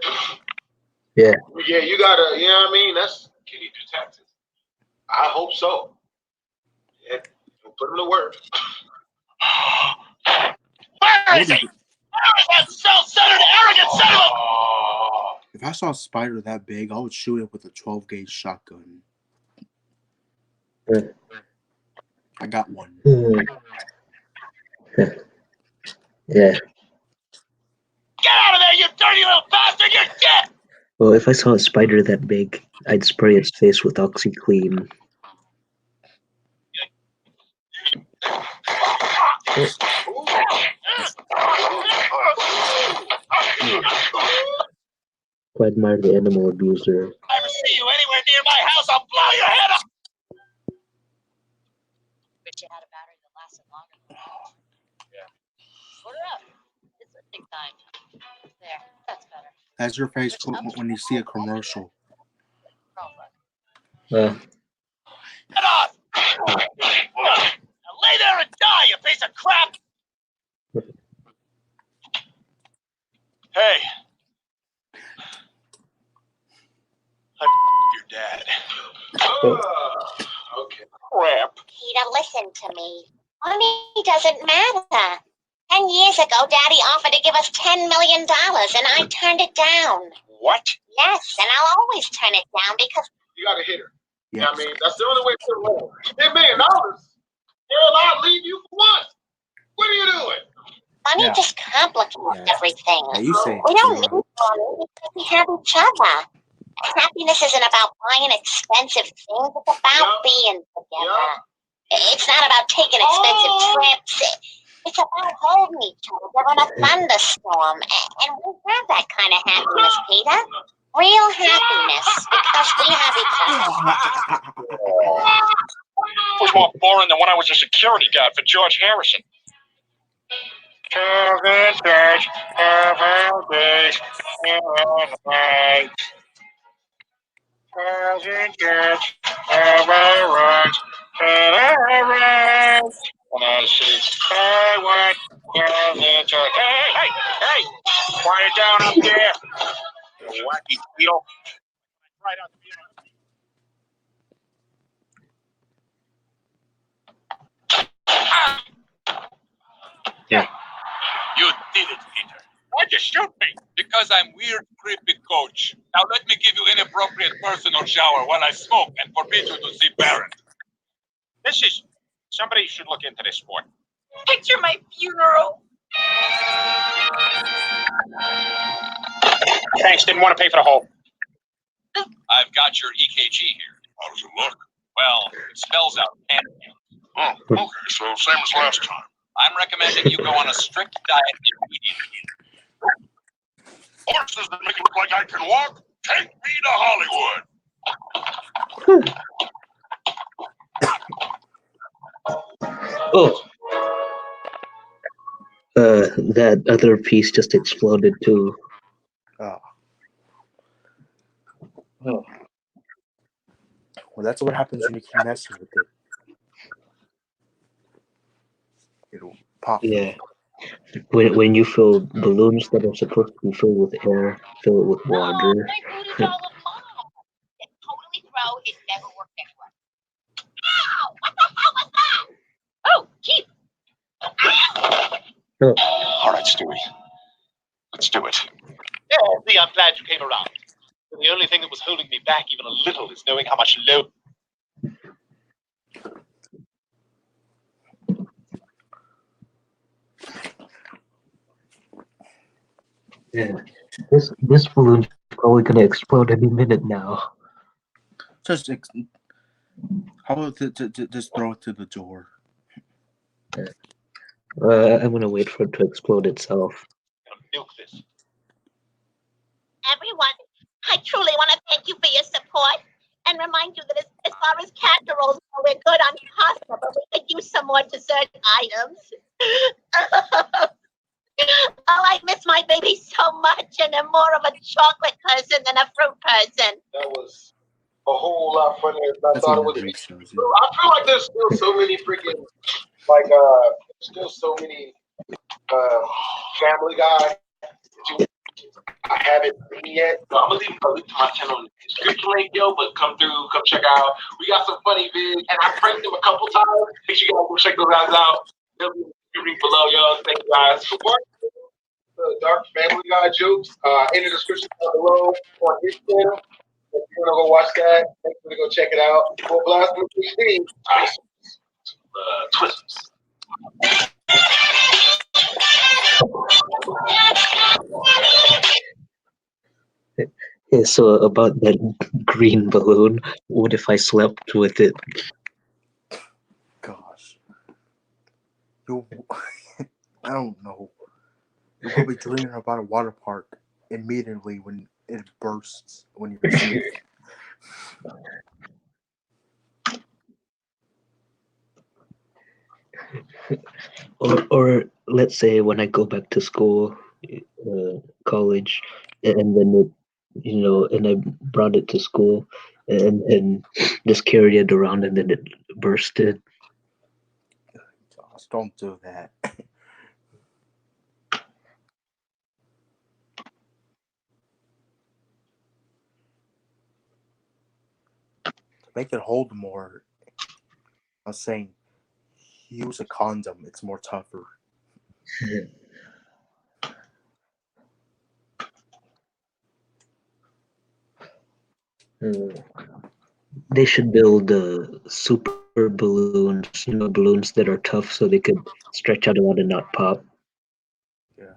yeah. Yeah, you gotta, you know what I mean? That's Can he do taxes? I hope so. Yeah, put him to work. Where is he? Where is that self-centered, arrogant son of a... If I saw a spider that big, I would shoot it with a 12-gauge shotgun. I got one. Yeah. Get out of there, you dirty little bastard! You're dead! Well, if I saw a spider that big, I'd spray its face with OxyClean. I admire the animal abuser. If I ever see you anywhere near my house, I'll blow your head off! Bet you had a battery that lasted longer than that. Yeah. Put it up. It's a big time. There, that's better. That's your face when you see a commercial. Get off! Now lay there and die, you piece of crap! Hey. I your dad. Okay. Crap. Peter, listen to me. Money doesn't matter. 10 years ago, Daddy offered to give us $10 million, and I turned it down. What? Yes, and I'll always turn it down because... You got to hit her. Yes. I mean, that's the only way to roll. $10 million. Hell, I'll leave you for what? What are you doing? Money just complicates everything. Yeah, you say We don't need money because we have each other. Happiness isn't about buying expensive things. It's about being together. It's not about taking expensive trips. It's about holding each other during a thunderstorm. And we have that kind of happiness, Peter. Real happiness because we have each other. It was more boring than when I was a security guard for George Harrison. Hey! Quiet down up there. You wacky Beetle. Right out the Beetle. Yeah. You did it, Peter. Why'd you shoot me? Because I'm weird, creepy coach. Now let me give you inappropriate personal shower while I smoke and forbid you to see Baron. Somebody should look into this sport. Picture my funeral. Thanks, didn't want to pay for the whole. I've got your EKG here. How does it look? Well, it spells out cancer. Oh, okay, so same as last time. I'm recommending you go on a strict diet immediately. Horses that make it look like I can walk? Take me to Hollywood. Oh. That other piece just exploded too. Oh. Well, that's what happens when you keep messing with it. It'll pop. Yeah. When you fill balloons that are supposed to be filled with air, fill it with water. It totally throw. It never worked anyway. Ow! What the hell was that? Oh, Chief. All right, Stewie. Let's do it. Yeah, see, I'm glad you came around. The only thing that was holding me back even a little is knowing how much load. Yeah. This balloon's probably gonna explode any minute now. How about just throw it to the door? I'm gonna wait for it to explode itself. Milk this. Everyone, I truly want to thank you for your support and remind you that as far as casseroles go, we're good on pasta, but we could use some more dessert items. Oh, I miss my baby so much, and I'm more of a chocolate person than a fruit person. That was a whole lot funnier than I thought it would be. I feel like there's still so many freaking, still so many Family Guy I haven't seen yet. So I'm gonna leave a link to my channel in the description link, yo. But come through, come check out. We got some funny vids, and I pranked them a couple times. Make sure you guys go check those guys out. They'll be in the link below, yo. Thank you guys for watching the Dark Family Guy jokes. In the description down below on his channel. If you wanna go watch that, make sure to go check it out. Well, blast me, Steve. Twizzlers. Yeah, so about that green balloon, what if I slept with it? Gosh. You, I don't know. You'll probably dreaming about a water park immediately when it bursts when you're asleep. Or let's say when I go back to school, college, and then and I brought it to school, and just carried it around, and then it bursted. Gosh, don't do that. To make it hold more, I was saying use a condom. It's more tougher. They should build super balloons, balloons that are tough so they could stretch out a lot and not pop. Yeah.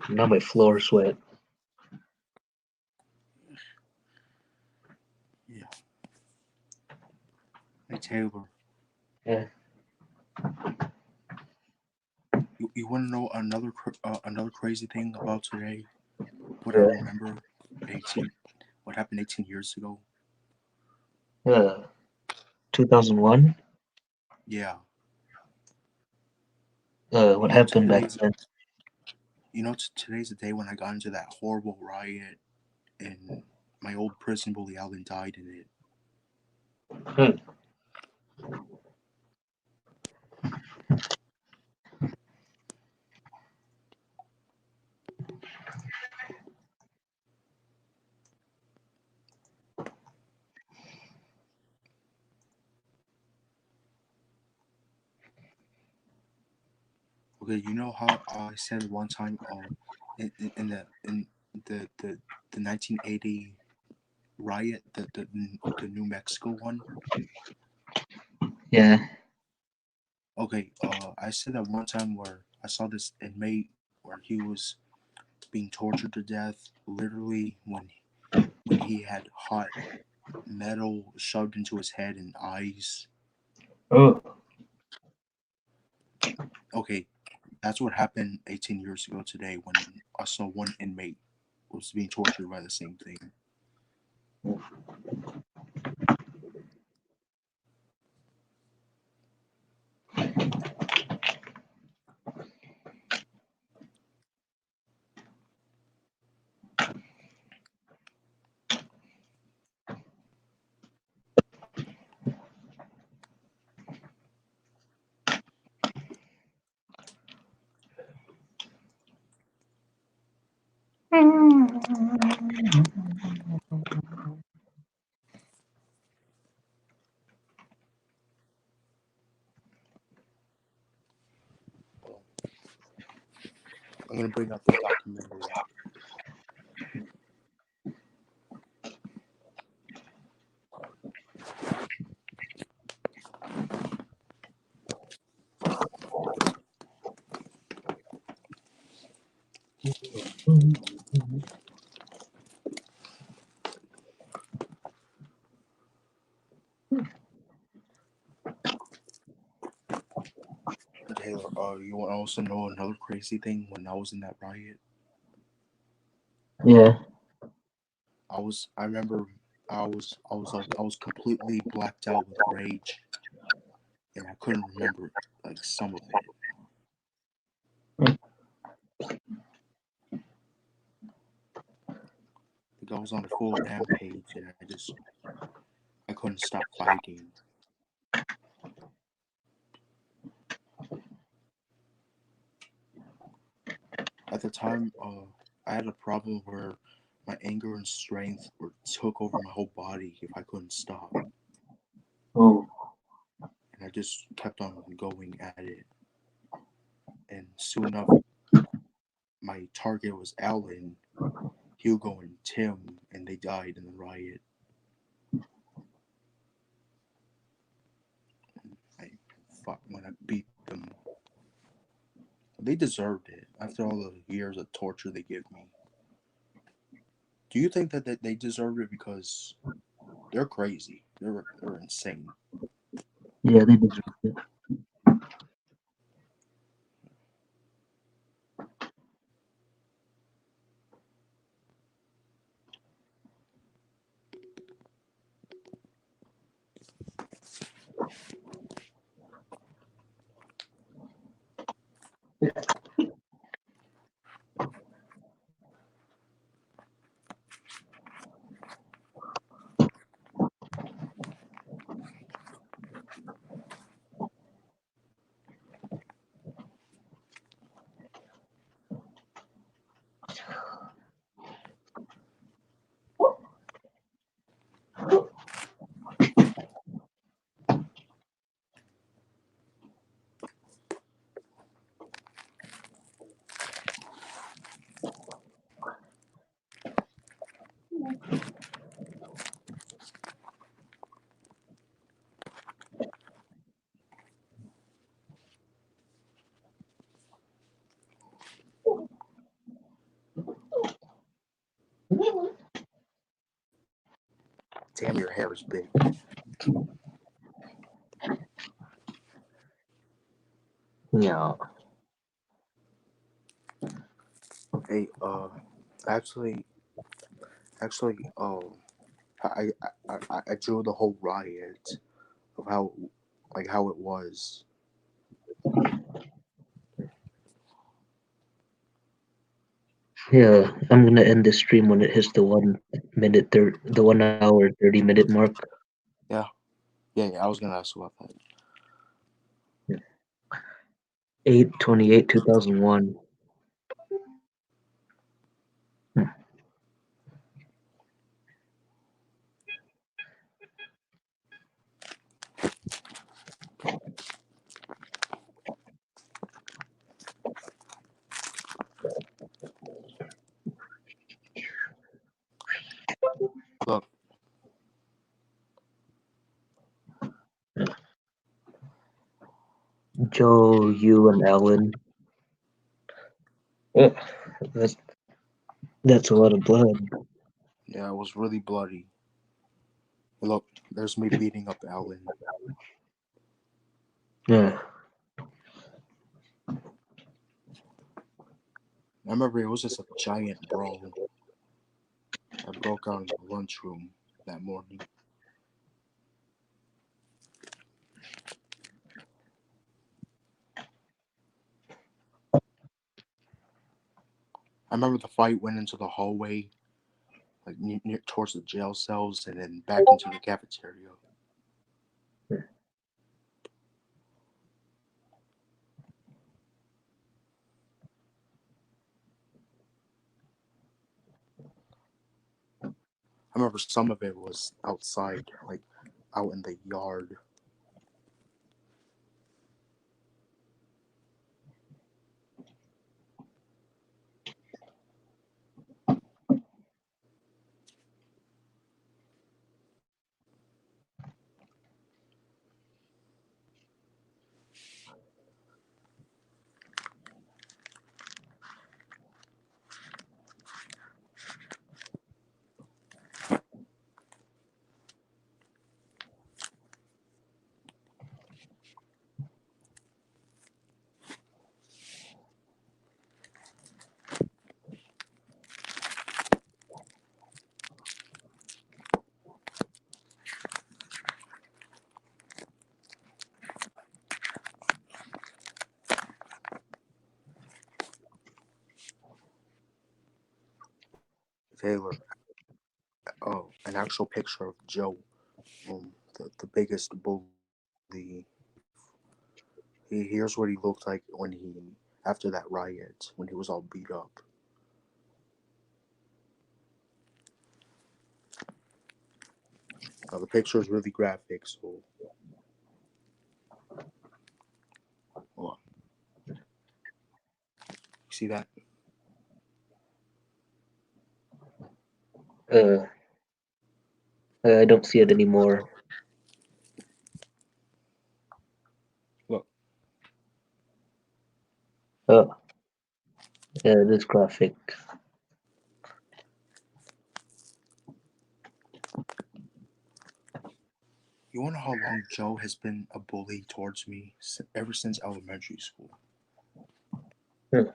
Now my floor's wet. Yeah. Hey Taylor. Yeah. You want to know another crazy thing about today? What I Yeah. remember, what happened 18 years ago? 2001. Yeah. What happened back then? Today's the day when I got into that horrible riot, and my old prison bully Alan died in it. Okay, you know how I said one time, in the 1980 riot, the New Mexico one. Yeah. Okay, I said that one time where I saw this inmate where he was being tortured to death, literally when he had hot metal shoved into his head and eyes. Oh. Okay, that's what happened 18 years ago today when I saw one inmate was being tortured by the same thing. I'm gonna bring up the documentary. Taylor, you want to also know another crazy thing? When I was in that riot, Yeah. I remember I was completely blacked out with rage, and I couldn't remember like some of it. Like I was on a full rampage, and I couldn't stop fighting. At the time, I had a problem where my anger and strength took over my whole body if I couldn't stop, Oh. and I just kept on going at it. And soon enough, my target was Alan, Hugo, and Tim, and they died in the riot. I fought when I beat them. They deserved it after all the years of torture they gave me. Do you think that they deserved it because they're crazy? They're insane. Yeah, they deserve it. Damn, your hair is big. Yeah. Hey, actually, I, I drew the whole riot of how it was. Yeah. I'm gonna end this stream when it hits the 1 hour 30 minute mark. Yeah, yeah. I was gonna ask about that. 8/28/2001. Joe, you, and Ellen. Yeah, that's a lot of blood. Yeah, it was really bloody. Look, there's me beating up Ellen. Yeah. I remember it was just a giant brawl that broke out in the lunchroom that morning. I remember the fight went into the hallway, like near towards the jail cells, and then back into the cafeteria. I remember some of it was outside, like out in the yard. Taylor, an actual picture of Joe, the biggest bully. Here's what he looked like after that riot when he was all beat up. Now the picture is really graphic, so hold on. You see that? Uh, I don't see it anymore. Look. Oh, yeah, it is graphic. You wonder how long Joe has been a bully towards me ever since elementary school, even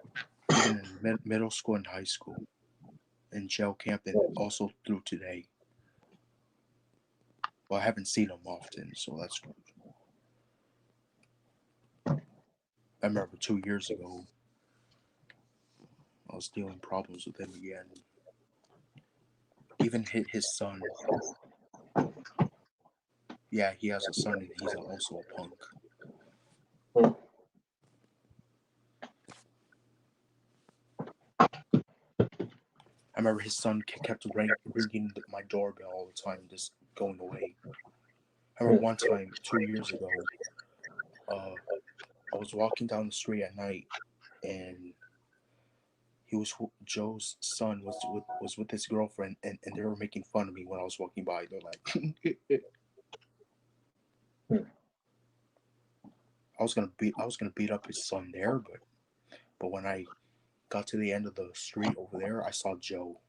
in middle school and high school, in jail camp, and also through today. Well, I haven't seen him often, so that's good. I remember 2 years ago, I was dealing problems with him again. Even his son. Yeah, he has a son, and he's also a punk. I remember his son kept ringing my doorbell all the time, just going away. I remember one time 2 years ago, I was walking down the street at night, and Joe's son was with his girlfriend, and they were making fun of me when I was walking by. They're like, I was gonna beat up his son there, but when I got to the end of the street over there, I saw Joe,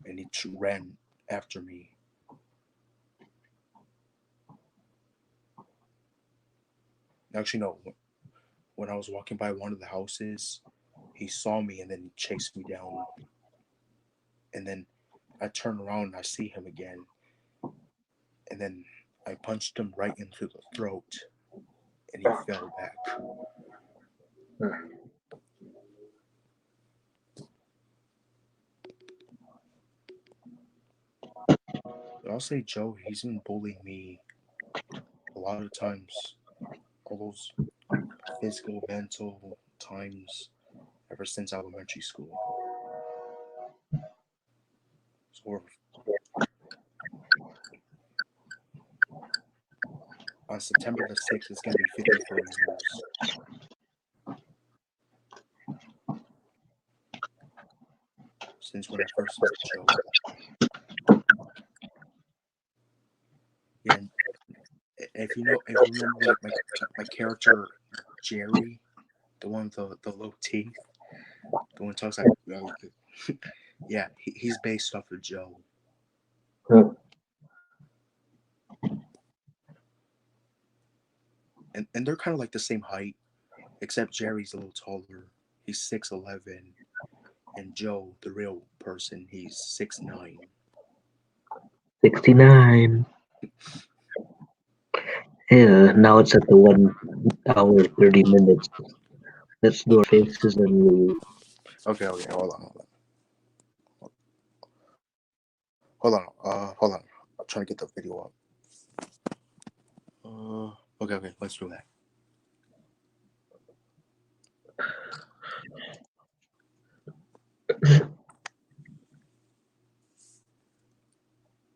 and he ran after me. Actually, no. When I was walking by one of the houses, he saw me and then he chased me down. And then I turn around and I see him again. And then I punched him right into the throat, and he fell back. But I'll say Joe, he's been bullying me a lot of times. All those physical, mental times ever since elementary school. So on September the 6th, it's going to be 54 years. Since when I first met Joe. Yeah, If you remember my character Jerry, the one with the low teeth, the one who talks like yeah, he's based off of Joe. Huh. And they're kind of like the same height, except Jerry's a little taller. He's 6'11", and Joe, the real person, he's 6'9". 69. Yeah, now it's at the 1 hour 30 minutes. Let's do our faces and leave. Okay, hold on. I'm trying to get the video up. Okay, let's do that.